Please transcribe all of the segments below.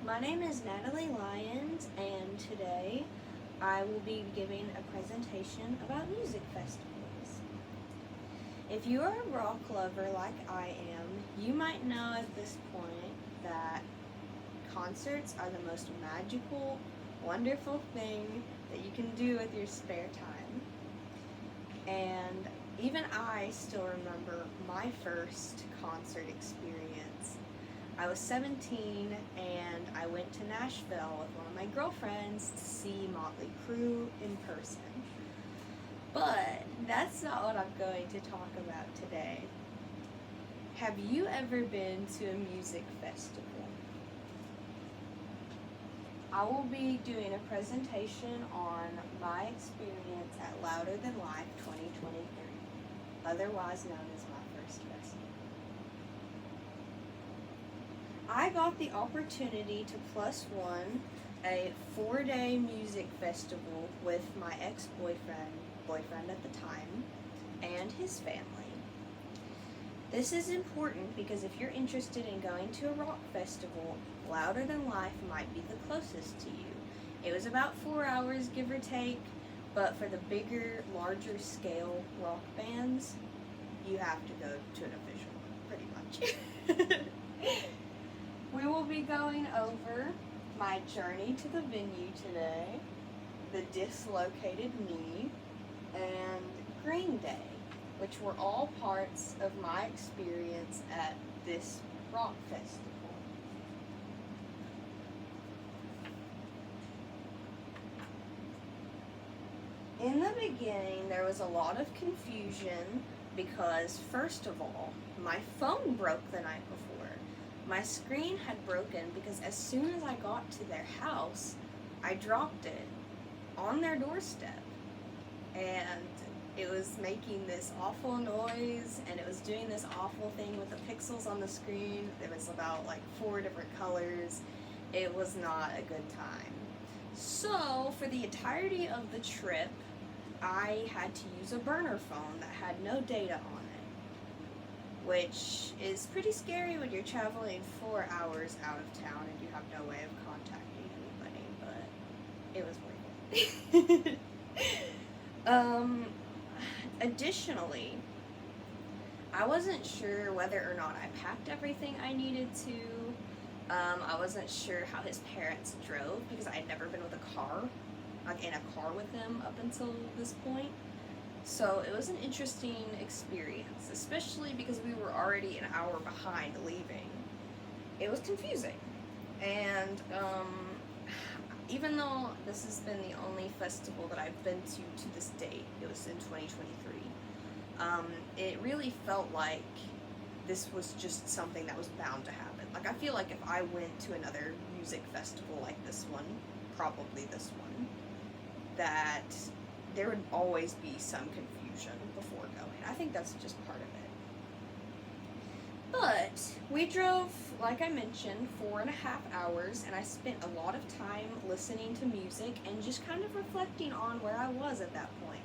My name is Natalie Lyons, and today I will be giving a presentation about music festivals. If you are a rock lover like I am, you might know at this point that concerts are the most magical, wonderful thing that you can do with your spare time. And even I still remember my first concert experience. I was 17 and I went to Nashville with one of my girlfriends to see Motley Crue in person. But that's not what I'm going to talk about today. Have you ever been to a music festival? I will be doing a presentation on my experience at Louder Than Life 2023, otherwise known as my first festival. I got the opportunity to plus one a 4-day music festival with my boyfriend at the time, and his family. This is important because if you're interested in going to a rock festival, Louder Than Life might be the closest to you. It was about 4 hours, give or take, but for the bigger, larger scale rock bands, you have to go to an official, pretty much. We will be going over my journey to the venue today, the dislocated knee, and Green Day, which were all parts of my experience at this rock festival. In the beginning, there was a lot of confusion because, first of all, my phone broke the night before. My screen had broken because as soon as I got to their house, I dropped it on their doorstep. And it was making this awful noise, and it was doing this awful thing with the pixels on the screen. It was about like 4 different colors. It was not a good time. So for the entirety of the trip, I had to use a burner phone that had no data on it, which is pretty scary when you're traveling 4 hours out of town and you have no way of contacting anybody, but it was worth it. Additionally, I wasn't sure whether or not I packed everything I needed to. I wasn't sure how his parents drove because I had never been with a car, like in a car with them up until this point. So it was an interesting experience, especially because we were already an hour behind leaving. It was confusing. And even though this has been the only festival that I've been to this date, it was in 2023, it really felt like this was just something that was bound to happen. Like, I feel like if I went to another music festival like this one, probably this one, that there would always be some confusion before going. I think that's just part of it. But we drove, like I mentioned, 4.5 hours, and I spent a lot of time listening to music and just kind of reflecting on where I was at that point.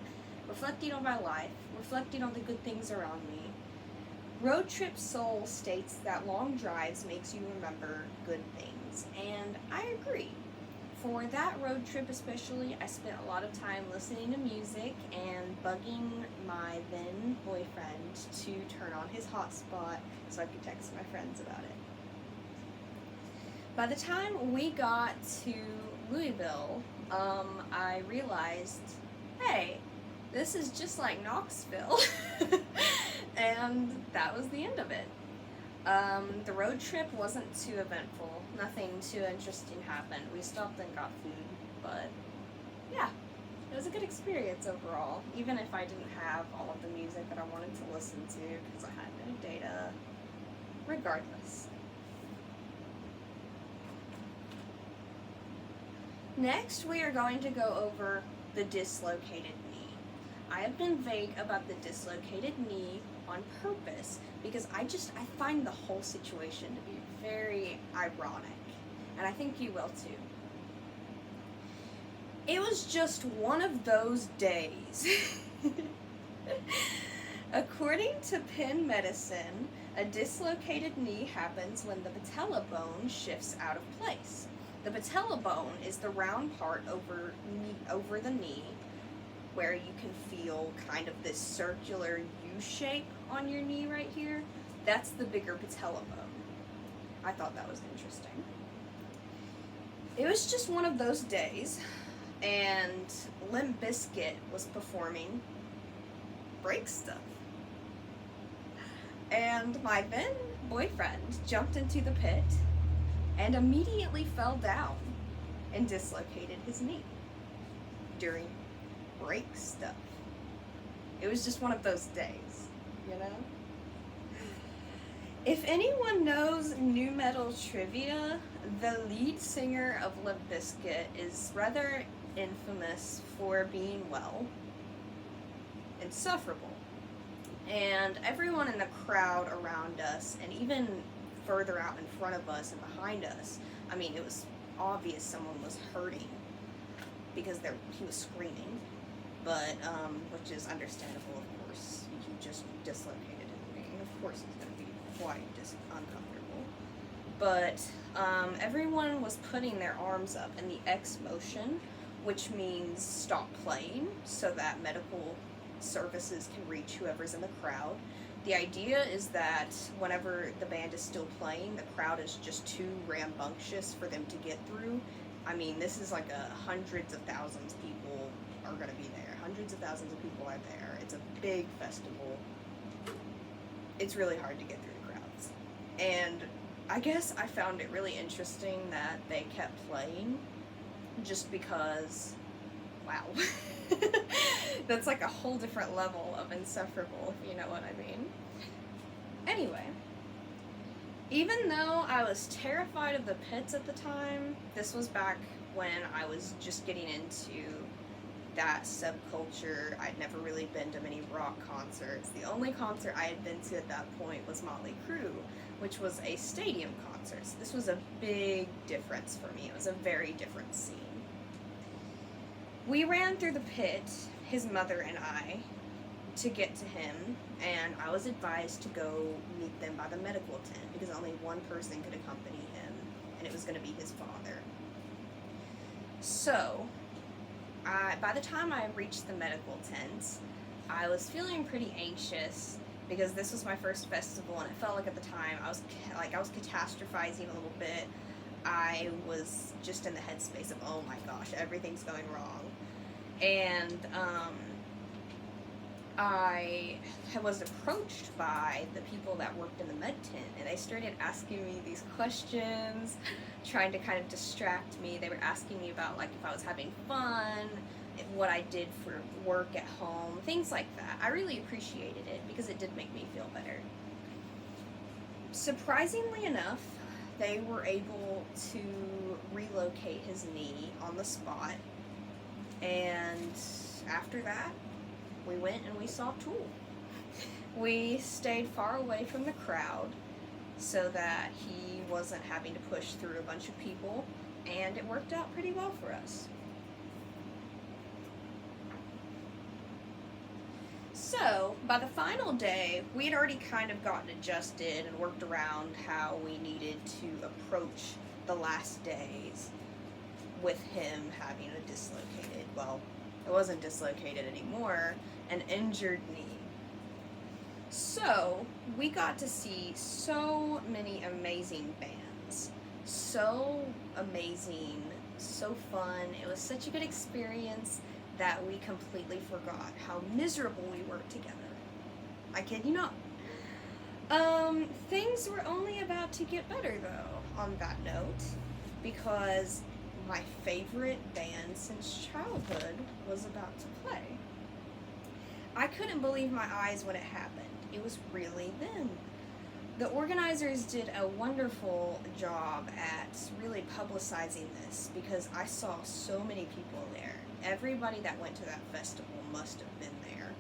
Reflecting on my life, reflecting on the good things around me. Road Trip Soul states that long drives makes you remember good things, and I agree. For that road trip especially, I spent a lot of time listening to music and bugging my then boyfriend to turn on his hotspot so I could text my friends about it. By the time we got to Louisville, I realized, hey, this is just like Knoxville. And that was the end of it. The road trip wasn't too eventful. Nothing too interesting happened. We stopped and got food, but yeah, it was a good experience overall, even if I didn't have all of the music that I wanted to listen to because I had no data. Regardless. Next, we are going to go over the dislocated knee. I have been vague about the dislocated knee on purpose because I find the whole situation to be very ironic, and I think you will too. It was just one of those days. According to Penn Medicine, A dislocated knee happens when the patella bone shifts out of place. The patella bone is the round part over the knee where you can feel kind of this circular U shape on your knee right here. That's the bigger patella bone. I thought that was interesting. It was just one of those days, and Limp Bizkit was performing Break Stuff. And my then boyfriend jumped into the pit and immediately fell down and dislocated his knee during Break Stuff. It was just one of those days, you know? If anyone knows nu metal trivia, the lead singer of Limp Bizkit is rather infamous for being, well, insufferable. And everyone in the crowd around us, and even further out in front of us and behind us, I mean, it was obvious someone was hurting because he was screaming, but, which is understandable, of course. He just dislocated his knee. Of course he's going to be quite uncomfortable. But everyone was putting their arms up in the X motion, which means stop playing so that medical services can reach whoever's in the crowd. The idea is that whenever the band is still playing, the crowd is just too rambunctious for them to get through. I mean, this is like hundreds of thousands of people are going to be there. Hundreds of thousands of people are there. It's a big festival. It's really hard to get through the crowds. And I guess I found it really interesting that they kept playing just because, wow. That's like a whole different level of insufferable, if you know what I mean. Anyway, even though I was terrified of the pits at the time, this was back when I was just getting into that subculture. I'd never really been to many rock concerts. The only concert I had been to at that point was Motley Crue, which was a stadium concert. So this was a big difference for me. It was a very different scene. We ran through the pit, his mother and I, to get to him, and I was advised to go meet them by the medical tent because only one person could accompany him, and it was going to be his father. So, by the time I reached the medical tent, I was feeling pretty anxious because this was my first festival, and it felt like at the time I was catastrophizing a little bit. I was just in the headspace of, oh my gosh, everything's going wrong. And I was approached by the people that worked in the med tent, and they started asking me these questions, trying to kind of distract me. They were asking me about, like, if I was having fun, what I did for work at home, things like that. I really appreciated it because it did make me feel better. Surprisingly enough, they were able to relocate his knee on the spot, and after that, we went and we saw Tool. We stayed far away from the crowd so that he wasn't having to push through a bunch of people, and it worked out pretty well for us. So, by the final day, we had already kind of gotten adjusted and worked around how we needed to approach the last days with him having a dislocated, well, it wasn't dislocated anymore, an injured knee. So, we got to see so many amazing bands. So amazing, so fun. It was such a good experience that we completely forgot how miserable we were together. I kid you not. Things were only about to get better, though, on that note, because my favorite band since childhood was about to play. I couldn't believe my eyes when it happened. It was really them. The organizers did a wonderful job at really publicizing this because I saw so many people there. Everybody that went to that festival must have been there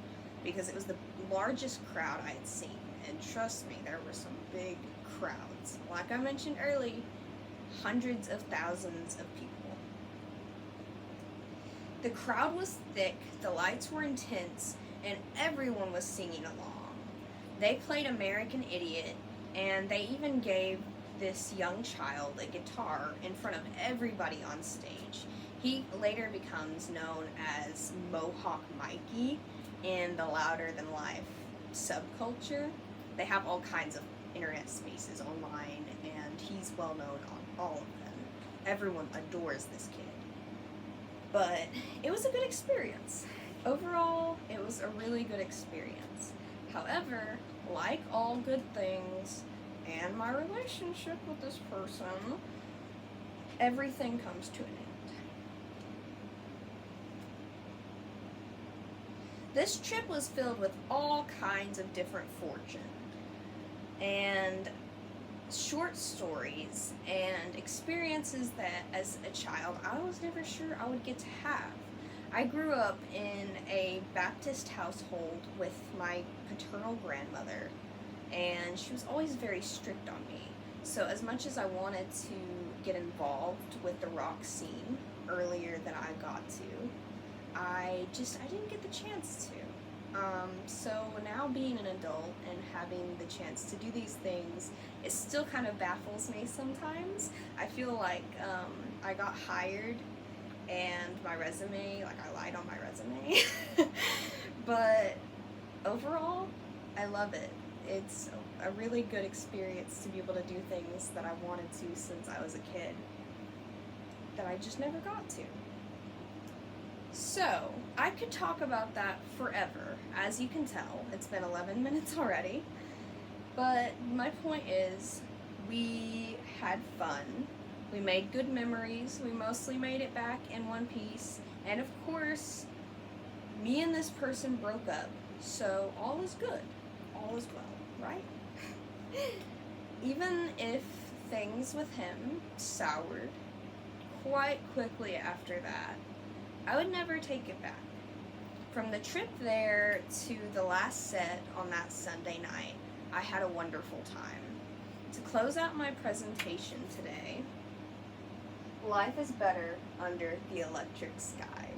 because it was the largest crowd I had seen. And trust me, there were some big crowds. Like I mentioned earlier, hundreds of thousands of people. The crowd was thick, the lights were intense, and everyone was singing along. They played American Idiot, And they even gave this young child a guitar in front of everybody on stage. He later becomes known as Mohawk Mikey in the Louder Than Life subculture. They have all kinds of internet spaces online, and he's well known on all of them. Everyone adores this kid. But it was a good experience. Overall, it was a really good experience. However, like all good things, and my relationship with this person, everything comes to an end. This trip was filled with all kinds of different fortune and short stories and experiences that as a child I was never sure I would get to have. I grew up in a Baptist household with my paternal grandmother, and she was always very strict on me. So as much as I wanted to get involved with the rock scene earlier than I got to, I didn't get the chance to. So now being an adult and having the chance to do these things, it still kind of baffles me sometimes. I feel like I got hired and my resume, like I lied on my resume. But overall, I love it. It's a really good experience to be able to do things that I wanted to since I was a kid that I just never got to. So, I could talk about that forever. As you can tell, it's been 11 minutes already. But my point is, we had fun. We made good memories. We mostly made it back in one piece. And of course, me and this person broke up. So, all is good. All is well, right? Even if things with him soured quite quickly after that, I would never take it back. From the trip there to the last set on that Sunday night, I had a wonderful time. To close out my presentation today, life is better under the electric sky.